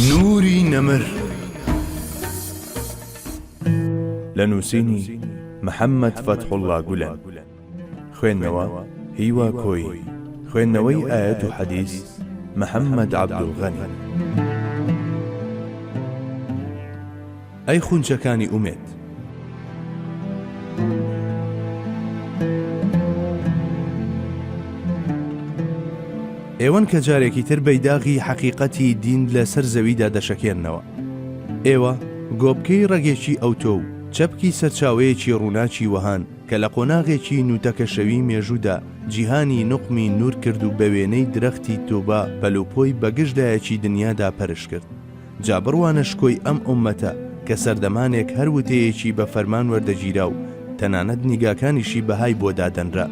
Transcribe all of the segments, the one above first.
نوری نەمر لە نووسینی محەممەد فەتحوڵڵا گولەن. خوێندنەوە هیوا کۆی. خوێندنەوەی ئایەت و حەدیث محەممەد عەبدوڵغەنی. ئەی خونچەکانی ئومێد، ئێوەن کە جارێکی تر بەیداغی حەقیقەتی دین لەسەر زەویدا دەشەکێننەوە. ئێوە گۆبکەی ڕەگێکی ئەوتۆ و چەپکی سەرچاوەیەکی ڕووناچی وەهان کە لە قۆناغێکی نوتەکە شەوی مێژوودا جیهانی نوقمی نور کرد و بە وێنەی درەختی تۆبا پەلوپۆی بەگشتدایەکی دنیادا پەرش کرد. جا بڕوانە شکۆی ئەم ئومەتە کە سەردەمانێک هەر وتەیەکی بە فەرمان وەردەگیرا و تەنانەت نیگاکانیشی بەهای بۆ دادەنرا.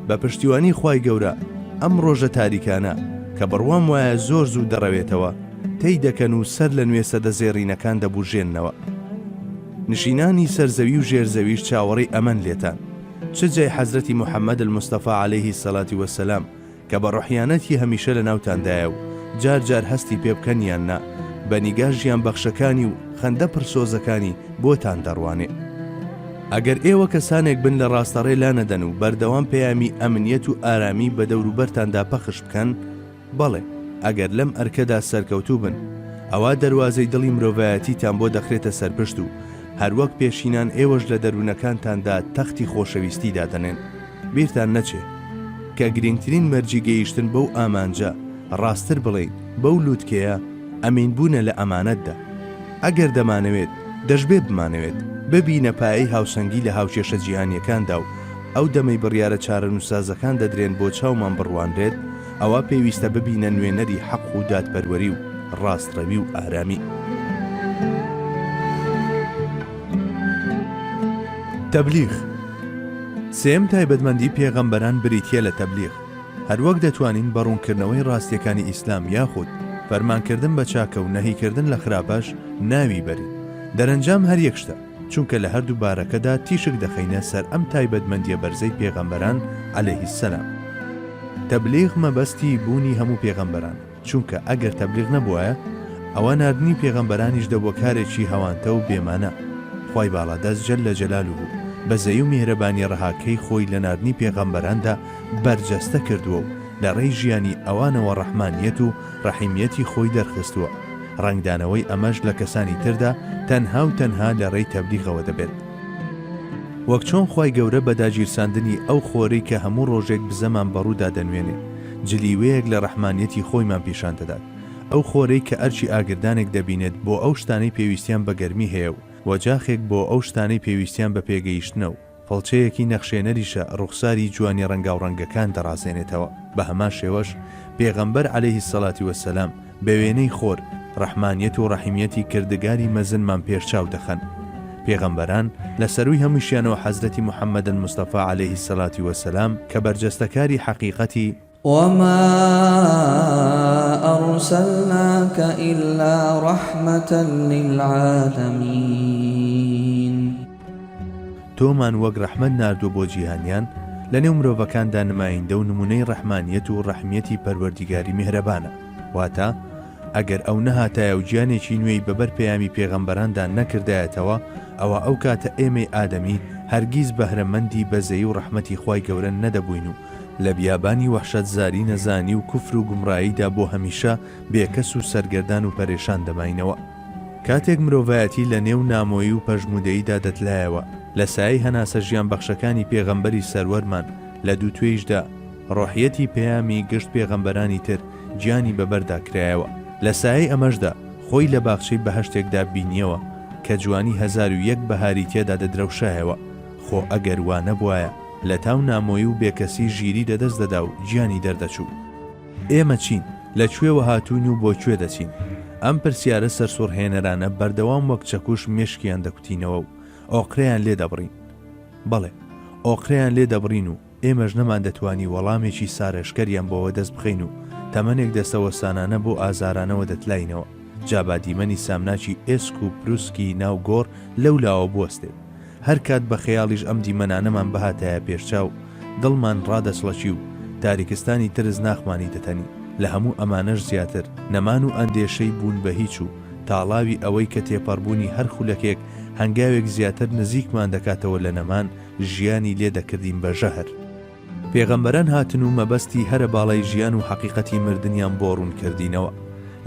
بە پشتیوانی خوای گەورە ئەم ڕۆژە تاریکانە کە بڕوام وایە زۆر زوو دەڕەوێتەوە تێی دەکەن و سەر لە نوێ سەدەزێڕینەکان دەبوژێننەوە. نشینانی سەرزەوی و ژێرزەویش چاوەڕی ئەمەن لێتان، چ جای حەزرەتی موحەممەد الموستەفا عەلەیهی سەڵاتی وەسەلام کە بە ڕوحیانەتی هەمیشە لە ناوتاندایە و جار جار هەستی پێ بکەنیان نا بە نیگا ژیان بەخشەکانی و خەندە پرسۆزەکانی بۆتان دەڕوانێ. ئەگەر ئێوە کەسانێک بن لە ڕاستەڕێ لا نەدەن و بەردەوام پەیامی ئەمنیەت و ئارامی بە دەوروبەرتاندا پەخش بکەن، بەڵێ ئەگەر لەم ئەرکەدا سەرکەوتوو بن، ئەوە دەواازەی دڵی مرۆڤایەتیتان بۆ دەخرێتە سەرپشت و هەروەک پێشینان ئێوەش لە دەروونەکانتاندا تەختی خۆشەویستی دادەنێن. بیرتان نەچێ کە گرنگترین مەرجی گەیشتن بەو ئامانجە، ڕاستتر بڵێین بەو لووتکەیە ئەمینبوونە لە ئەمانەتدا. ئەگەر دەمانەوێت دەشبێت بمانەوێت ببینە پایەی هاوسەنگی لە هاوچێشە جیهانیەکاندا و ئەو دەمەی بڕیارە چارەنووسازەکان دەدرێن بۆ چاومان بڕوانرێت، ئەوە پێویستە ببینە نوێنەری حەق و دادپەروەری و ڕاستڕەوی و ئارامی. تەبلیغ. سێم تایبەتمەندی پێغەمبەران بریتیە لە تەبلیغ. هەروەک دەتوانین بەڕوونکردنەوەی ڕاستیەکانی ئیسلام یاخود فەرمانکردن بە چاکە و نەهیکردن لە خراپەش ناوی بەرین. دەرەنجام هەر یەکشتە، چونکە لە هەردوو بارەکەدا تیشک دەخەینە سەر ئەم تایبەتمەندیە بەرزەی پێغەمبەران عەلەیهی سەلام. تەبلیغ مەبەستی بوونی هەموو پێغەمبەران، چونکە ئەگەر تەبلیغ نەبووایە ئەوە ناردنی پێغەمبەرانیش دەبووە کارێکی هەوانتە و بێمانە. خوای باڵادەست جەلە جەلالوهو بەزەی و میهرەبانی ڕەهاکەی خۆی لە ناردنی پێغەمبەراندا بەرجەستە کردووە و لە ڕێی ژیانی ئەوانەوە ڕەحمانیەت و ڕەحیمیەتی خۆی دەرخستووە. ڕنگدانەوەی ئەمەش لە کەسانی تردا تەنها و تەنها لە ڕێی تەبلیغەوە دەبێت. وەک چۆن خوای گەورە بە داگیرساندنی ئەو خۆرەی کە هەموو ڕۆژێک بزەمان بەڕوودا دەنوێنێ جلیوەیەک لە ڕەحمانیەتی خۆیمان پیشان دەدات. ئەو خۆرەی کە ئەرچی ئاگردانێک دەبینێت بۆ ئەو شتانەی پێویستیان بە گەرمی هەیە و وەجاخێک بۆ ئەو شتانەی پێویستیان بە پێگەیشتنە و فەڵچەیەکی نەخشێنەریشە ڕوخساری جوانی ڕەنگاو ڕەنگەکان دەڕازێنێتەوە. بە هەمان شێوەش پێغەمبەر عەلەیهی سەڵاتی وەسەلام بە وێنەی خۆر ڕەحمانیەت و ڕەحیمیەتی کردگاری مەزنمان پێشچاو دەخەن. پێغەمبەران لە سەروی هەمووشیانەوە حەزرەتی موحەممەد الموستەفا عەلەیهی سەڵاتی وەسەلام کە بەرجەستەکاری حەقیقەتی وما أرسلناك إلا رحمة للعالمين. تۆمان وەک ڕەحمەت ناردووە بۆ جیهانیان، لە نێو مرۆڤەکاندا نمایندە و نمونەی ڕەحمانیەت و ڕەحمیەتی پەروەردیگاری میهرەبانە. واتە ئەگەر ئەو نەهاتایە و گیانێکی نوێی بەبەر پەیامی پێغەمبەراندا نەکردایەتەوە، ئەوە ئەو کاتە ئێمەی ئادەمی هەرگیز بەهرەمەندی بەزەی و ڕەحمەتی خوای گەورە نەدەبووین و لە بیابانی وەحشەت زاری نەزانی و کوفر و گومڕاییدا بۆ هەمیشە بێکەس و سەرگەردان و پەرێشان دەماینەوە. کاتێک مرۆڤایەتی لە نێو نامۆیی و پەژمودەییدا دەتلایەوە، لە سایەی هەناسە ژیان بەخشەکانی پێغەمبەری سەروەرمان لە دوو توێیشدا ڕۆحیەتی پەیامی گشت پێغەمبەرانی تر گیانی بەبەردا کرایەوە. لە سایەی ئەمەشدا خۆی لە باخچەی بەهەشتێکدا بینیەوە کە جوانی 1001 بەهاری تێدا دەدرەوشایەوە. خۆ ئەگەر وا نەبوایە لە تاو نامۆیی و بێکەسی ژیری دەدەست دەدا و گیانی دەردەچوو. ئێمە چین؟ لەکوێوە هاتوون و بۆ کوێ دەچین؟ ئەم پرسیارە سەرسوڕهێنەرانە بەردەوام وەک چەکوش مێشکیان دەکوتینەوە و ئۆقرەیان لێ دەبڕین. بەڵێ ئۆقرەیان لێ دەبڕین و ئێمەش نەمان دەتوانی وەڵامێکی سارەشکەریان بۆەوە دەست بخەین و تەمەنێک دەستەوەسانانە بۆ ئازارانەوە دەتلاینەوە. جابا دیمەنی سامناچی ئێسک و پرووسکی ناو گۆڕ لەولاوە بوەستێت. هەر کات بە خەیاڵیش ئەم دیمەنانەمان بەهاتایە پێشچاو، دڵمان ڕادەسڵەچی و تاریکستانی ترز ناخمانی دەتەنی. لە هەموو ئەمانەش زیاتر نەمان و ئەندێشەی بوون بە هیچ و تاڵاوی ئەوەی کە تێپەڕبوونی هەر خولەکێک هەنگاوێک زیاتر نزیکمان دەکاتەوە لە نەمان ژیانی لێ دەکردین بە ژەهر. پێغەمبەران هاتن و مەبەستی هەرە باڵای ژیان و حەقیقەتی مردنیان بۆ ڕوون کردینەوە.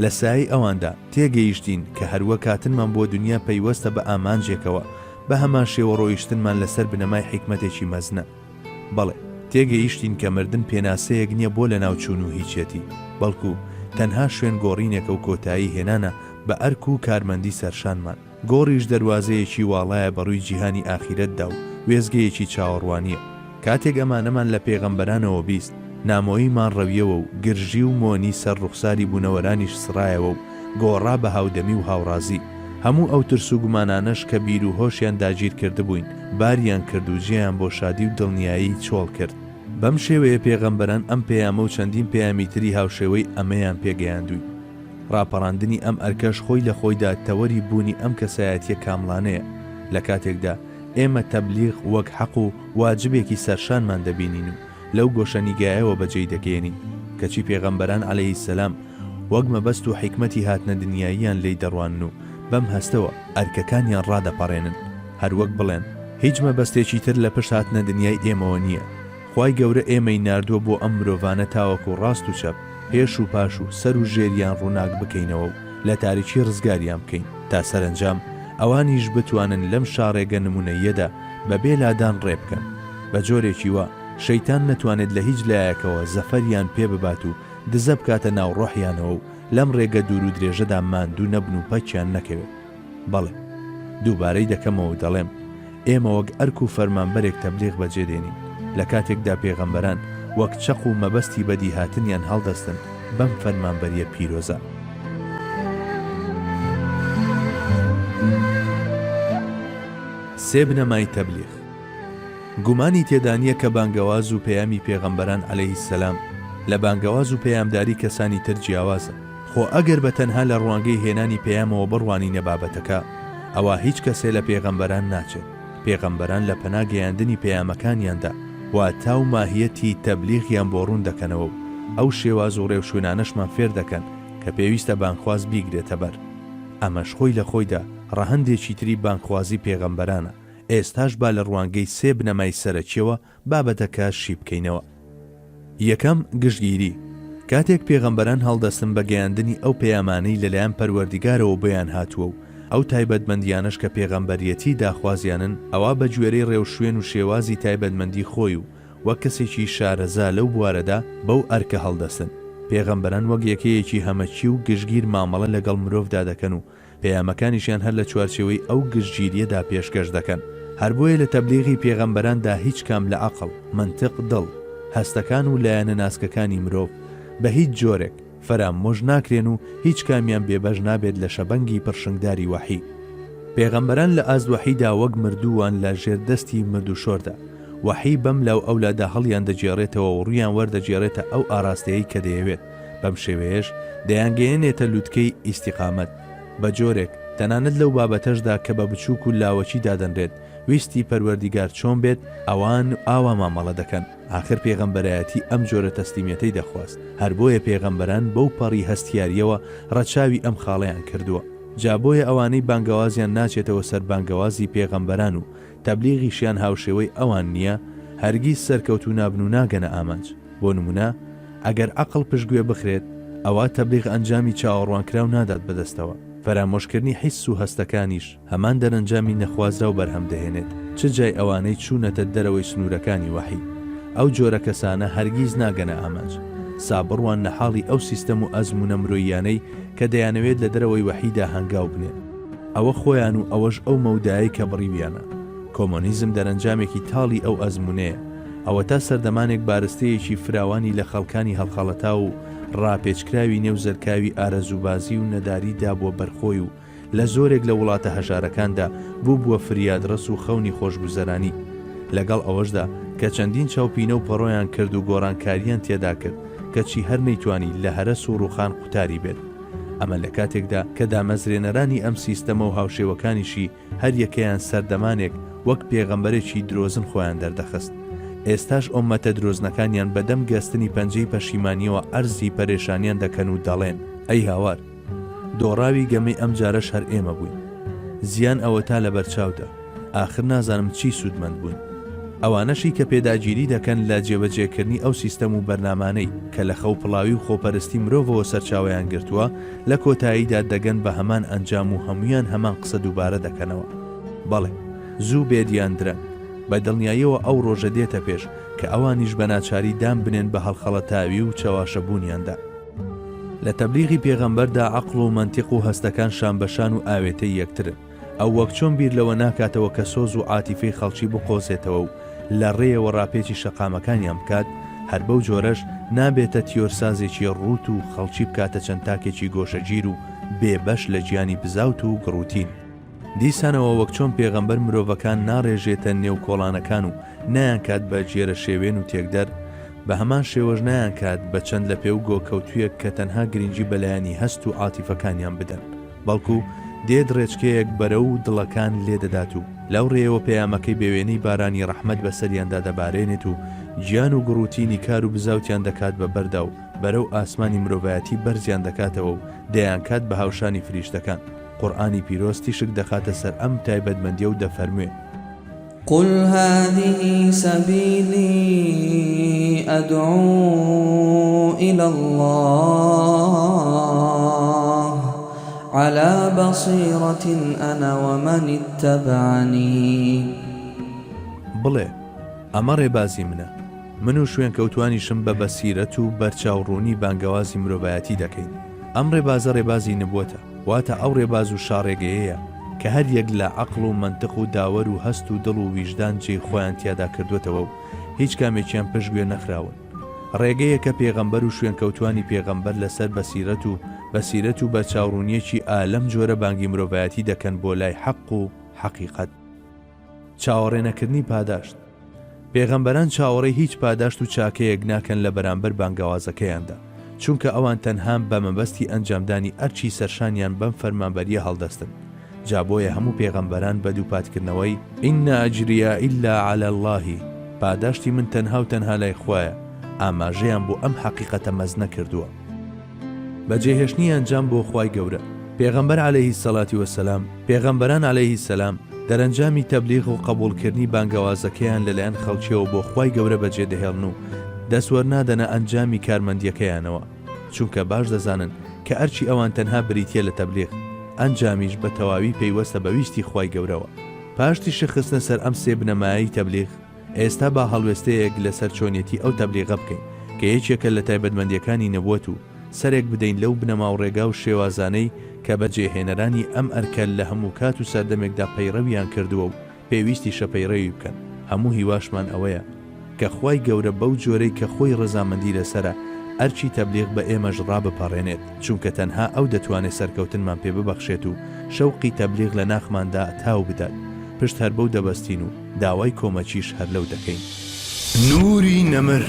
لە سایەی ئەواندا تێگەیشتین کە هەروە کاتنمان بۆ دنیا پەیوەستە بە ئامانجێکەوە بە هەمان شێوە ڕۆیشتنمان لەسەر بنەمای حیکمەتێکی مەزنە. بەڵێ تێگەیشتین کە مردن پێناسەیەک نییە بۆ لە ناوچوون و هیچێتی، بەڵکو تەنها شوێن گۆڕینێکە و کۆتایی هێنانە بە ئەرک و کارمەندی سەرشانمان. گۆڕیش دەواازەیەکی واڵایە بەڕووی جیهانی ئاخیرەتدا و وێزگەیەکی چاوەڕوانیە. کاتێک ئەمانەمان لە پێغەمبەرانەوە بیست، نامۆییمان ڕەویەوە و گرژی و مۆنی سەر ڕوخساری بوونەوەرانیش سڕایەوە و گۆڕا بە هاودەمی و هاوڕازی. هەموو ئەو ترس و گومانانەش کە بیر و هۆشیان داگیر کردبووین باریان کرد و جێیان بۆ شادی و دڵنیایی چۆڵ کرد. بەم شێوەیە پێغەمبەران ئەم پەیامە و چەندین پەیامی تری هاوشێوەی ئەمەیان پێگەیاندووی. ڕاپەڕاندنی ئەم ئەرکەش خۆی لە خۆیدا تەوەری بوونی ئەم کەسایەتیە کاملانەیە. لە کاتێکدا ئێمە تەبلیغ وەک حەق و واجبێکی سەرشانمان دەبینین و لەو گۆشەنیگایەوە بەجێی دەگەێنین کەچی پێغەمبەران عەلەیهی سەلام وەک مەبەست و حیکمەتی هاتنە دنیاییان لێی دەڕوانن و بەم هەستەوە ئەرکەکانیان ڕادەپەڕێنن. هەروەک بڵێن هیچ مەبەستێکی تر لە پشت هاتنە دنیای ئێمەوە نییە. خوای گەورە ئێمەی ناردووە بۆ ئەم مرۆڤانە تاوەکو ڕاست و چەپ، پێش و پاش و سەر و ژێریان ڕووناک بکەینەوە و لە تاریکی ڕزگاریان بکەین تا سەرنجام ئەوانیش بتوانن لەم شاڕێگە نمونەیەدا بەبێ لادان ڕێ بکەن. بە جۆرێکی وا شەیتان نەتوانێت لە هیچ لایەکەوە زەفەریان پێ ببات و دزە بکاتە ناو ڕۆحیانەوە و لەم ڕێگە دوور و درێژەدا ماندوو نەبن و پەچیان نەکەوێت. بەڵێ دووبارەی دەکەمەوە دەڵێم ئێمە وەک ئەرک و فەرمانبەرێک تەبلیغ بەجێدێنین لە کاتێکدا پێغەمبەران وەک چەق و مەبەستی بەدی هاتنیان هەڵدەستن بەم فەرمانبەریە پیرۆزە. سێ بنەمای تەبلیغ. گومانی تێدانیە کە بانگەواز و پەیامی پێغەمبەران عەلەیهی سەلام لە بانگەواز و پەیامداری کەسانی تر جیاوازە. خۆ ئەگەر بە تەنها لە ڕوانگەی هێنانی پەیامەوە بڕوانینە بابەتەکە ئەوە هیچ کەسێ لە پێغەمبەران ناچێت. پێغەمبەران لە پەناگەیاندنی پەیامەکانیاندا واتە و ماهیەتی تەبلیغیان بۆ ڕوون دەکەنەوە و ئەو شێواز و ڕێوشوێنانەشمان فێر دەکەن کە پێویستە بانخواز بیگرێتە بەر. ئەمەش خۆی لە خۆیدا ڕەهەندێکی تری بانخوازی پێغەمبەرانە. ئێستاش با لە ڕوانگەی سێ بنەمای سەرەکیەوە بابەتەکە شی بکەینەوە. یەکەم گشتگیری. کاتێک پێغەمبەران هەڵدەستن بە گەیاندنی ئەو پەیامانەی لەلایەن پەروەردیگارەوە بۆیان هاتووە و ئەو تایبەتمەندیانەش کە پێغەمبەریەتی داخوازیانن ئەوە بە گوێرەی ڕێوشوێن و شێوازی تایبەتمەندی خۆی و وەک کەسێکی شارەزا لەو بوارەدا بەو ئەرکە هەڵدەستن. پێغەمبەران وەک یەکەیەکی هەمەچی و گشتگیر مامەڵە لەگەڵ مرۆڤدا دەکەن و پەیامەکانیشیان هەر لە چوارچێوەی ئەو گشتگیریەدا پێشکەش دەکەن. هەر بۆیە لە تەبلیغی پێغەمبەراندا هیچ کام لە عەقڵ، منتق، دڵ، هەستەکان و لایەنە ناسکەکانی مرۆڤ بە هیچ جۆرێک فەرامۆژ ناکرێن و هیچ کامیان بێبەش نابێت لە شەبەنگی پڕشنگداری وەحی. پێغەمبەران لە ئازوەحیدا وەک مردووان لە ژێردەستی مردوشۆردا وەحی بەم لاو ئەولادا هەڵیان دەجێڕێتەوە و ڕوویان وەردەجێڕێتە ئەو ئاراستەیەی کە دەیەوێت. بەم شێوەیەش دەیانگەیەنێتە لووتکەی ئیستیقامەت بە جۆرێک تەنانەت لەو بابەتەشدا کە بە بچووک و لاوەچی دادەنرێت ویستی پەروەردیگار چۆن بێت ئەوان ئاوا مامەڵە دەکەن. آخر پێغەمبەرایەتی ئەم جۆرە تەسلیمیەتەی دەخواست. هەر بۆیە پێغەمبەران بەو پەڕی هەستیاریەوە ڕەچاوی ئەم خاڵەیان کردووە. جابۆیە ئەوانەی بانگەوازیان ناچێتەوە سەر بانگەوازی پێغەمبەران و تەبلیغیشیان هاوشێوەی ئەوان نییە هەرگیز سەرکەوتو نابن و ناگەنە ئامانج. بۆ نمونە ئەگەر عەقڵ پشتگوێ بخرێت ئەوە تەبلیغ ئەنجامی چاوەڕوانکراو نادات بەدەستەوە. فەرامۆشکردنی حیس و هەستەکانیش هەمان دەرەنجامی نەخوازرا و بەرهەم دەهێنێت. چ جای ئەوانەی چوونەتە دەرەوەی سنوورەکانی وەحی ئەو جۆرە کەسانە هەرگیز ناگەنە ئامانج. سابڕوان لە حاڵی ئەو سیستەم و ئەزمونە مرۆییانەی کە دەیانەوێت لە دەرەوەی وەحیدا هەنگاو بنێن. ئەوە خۆیان و ئەوەش ئەو مەودایی کە بڕیویانە. کۆمۆنیزم دەرەنجامێکی تاڵی ئەو ئەزمونەیە. ئەوە تا سەردەمانێک بارستەیەکی فراوانی لە خەڵکانی هەڵخەڵەتا و ڕاپێچکراوی نێوزەرکاوی ئارەزوبازی و نەداریدا بۆ بەرخۆی و لە زۆرێک لە وڵاتە هەژارەکاندا بووە فریادڕس و خەونی خۆشگوزەرانی. لەگەڵ ئەوەشدا کە چەندین چاوپینە و پەڕۆیان کرد و گۆڕانکاریان تێدا کرد کەچی هەر نەیتوانی لە هەرەس و ڕوخان قوتاری بێت. ئەمە لە کاتێکدا کە دامەزرێنەرانی ئەم سیستەمە و هاوشێوەکانیشی هەر یەکەیان سەردەمانێک وەک پێغەمبەرێکی درۆزن خۆیان دەردەخست. ئێستاش ئومەتە درۆزنەکانیان بەدەم گەستنی پەنجەی پەشیمانیەوە ئەرزی پەرێشانیان دەکەن و دەڵێن ئەی هاوار دۆڕاوی گەمەی ئەم جارەش هەر ئێمە بووین زیان ئەوە تا لە بەرچاودا ئاخر نازانم چی سوودمەند بووین ئەوانەشی کە پێداگیری دەکەن لە جێبەجێکردنی ئەو سیستەم و بەرنامانەی کە لە خەوپڵاوی و خۆپەرستی مرۆڤەوە سەرچاوەیان گرتووە لە کۆتاییدا دەگەن بە هەمان ئەنجام و هەمویان هەمان قسە دووبارە دەکەنەوە بەڵێ زوو بێدیان درەنگ بە دڵنیاییەوە ئەو ڕۆژە دێتە پێش کە ئەوانیش بە ناچاری دام بنێن بە هەڵخەڵەتاوی و چاواشەبوونیاندا لە تەبلیغی پێغەمبەردا عەقڵ و مەنتیق و هەستەکان شانبەشان و ئاوێتەی یەکترن ئەو وەک چۆن بیر لەوە ناکاتەوە کە سۆز و عاتیفەی خەڵکی بقۆزێتەوە و لە ڕێیەوە ڕاپێکی شەقامەکانیان بکات هەر بەو جۆرەش نابێتە تیۆرسازێکی ڕوت و خەڵکی بکاتە چەند تاکێکی گۆشەگیر و بێبەش لە گیانی بزاوت و گڕوتین دیسانەوە وەک چۆن پێغەمبەر مرۆڤەکان ناڕێژێتە نێو کۆڵانەکان و نایان کات بە جێرە شێوێن و تێکدەر بە هەمان شێوەش نایان کات بە چەند لە پێو گۆکەوتویەک کە تەنها گرنگی بەلایانی هەست و عاتیفەکانیان بدەن بەڵکو دێت ڕێچکەیەک بەرە و دڵەکان لێدەدات و لەو ڕێەوە پەیامەکەی بێوێنەی بارانی ڕەحمەت بەسەریاندا دەبارێنێت و گیان و گڕوتینی کار و بزاوتیان دەکات بە بەردا و بەرەو ئاسمانی مرۆڤایەتی بەرزیان دەکاتەوە و دەیان کات بە هاوشانی فریشتەکان قورئانی پیرۆستی شک دەخاتە سەر ئەم تایبەتمەندیە و دەفەرموێ قل هذه سبيلي أدعو إلى الله على بصيرة أنا ومن اتبعني بڵێ ئەمە ڕێبازی منە من و شوێن کەوتوانیشم بە بەسیرەت و بەرچاوڕوونی بانگەوازی مرۆڤایەتی دەکەین ئەم ڕێبازە ڕێبازی نبووەتە واتە ئەو ڕێباز و شاڕێگەیەیە کە هەر یەک لە عەقڵ و مەنتیق و داوەر و هەست و دڵ و ویژدان جێی خۆیان تیادا کردوێتەوە و هیچ کامێکیان پشتگوێ نەخراون ڕێگەیە کە پێغەمبەر و شوێن کەوتوانی پێغەمبەر لەسەر بەسیرەت و بەرچاوڕوونیەکی ئالەم جۆرە بانگی مرۆڤایەتی دەکەن بۆ لای حەق و حەقیقەت چاوەڕێنەکردنی پاداشت پێغەمبەران چاوەڕێی هیچ پاداشت و چاکەیەک ناکەن لە بەرامبەر بانگەوازەکەیاندا چونکە ئەوان تەنها بە مەبەستی ئەنجامدانی ئەرچی سەرشانیان بەم فەرمانبەریە هەڵدەستن جابۆیە هەموو پێغەمبەران بە دووپاتکردنەوەی ئین ئەجریە ئیلا عەلی الله پاداشتی من تەنها و تەنها لای خوایە ئاماژەیان بۆ ئەم حەقیقەتە مەز نەکردووە بەجێهێشتنی ئەنجام بۆ خوای گەورە پێغەمبەر عەلەیهی سەڵاتی وەسەلام پێغەمبەران عەلەیهی سەلام دەرەنجامی تەبلیغ و قبوڵکردنی بانگەوازەکەیان لەلایەن خەڵکیەوە بۆ خوای گەورە بەجێدەهێڵن و دەسوەرنادەنە ئەنجامی کارمەندیەکەیانەوە چونکە باش دەزانن کە ئەرچی ئەوان تەنها بریتیە لە تەبلیغ ئەنجامیش بە تەواوی پەیوەستە بەویستی خوای گەورەوە پاشتی شخصنە سەر ئەم سێ بنەمایی تەبلیغ ئێستا با هەڵوێستەیەک لەسەر چۆنیەتی ئەو تەبلیغە بکەین کە یەکێکە لە تایبەتمەندیەکانی نەبووەت و سەرێک بدەین لەو بنەما و ڕێگا و شێوازانەی کە بەجێهێنەرانی ئەم ئەرکە لە هەموو کات و سەردەمێکدا پەیڕەویان کردووە و پێویستی شەپەیڕەوی بکەن هەموو هیواشمان ئەوەیە کە خوای گەورە بەو جۆرەی کە خۆی ڕەزامەندی لەسرە ئەرچی تەبلیغ بە ئێمەش ڕابپەڕێنێت چونکە تەنها ئەو دەتوانێت سەرکەوتنمان پێ ببەخشێت و شەوقی تەبلیغ لە ناخماندا تاو بدات پشت هەر بەو دەبەستین و داوای کۆمەچیش هەر لەو دەکەین نوری نەمر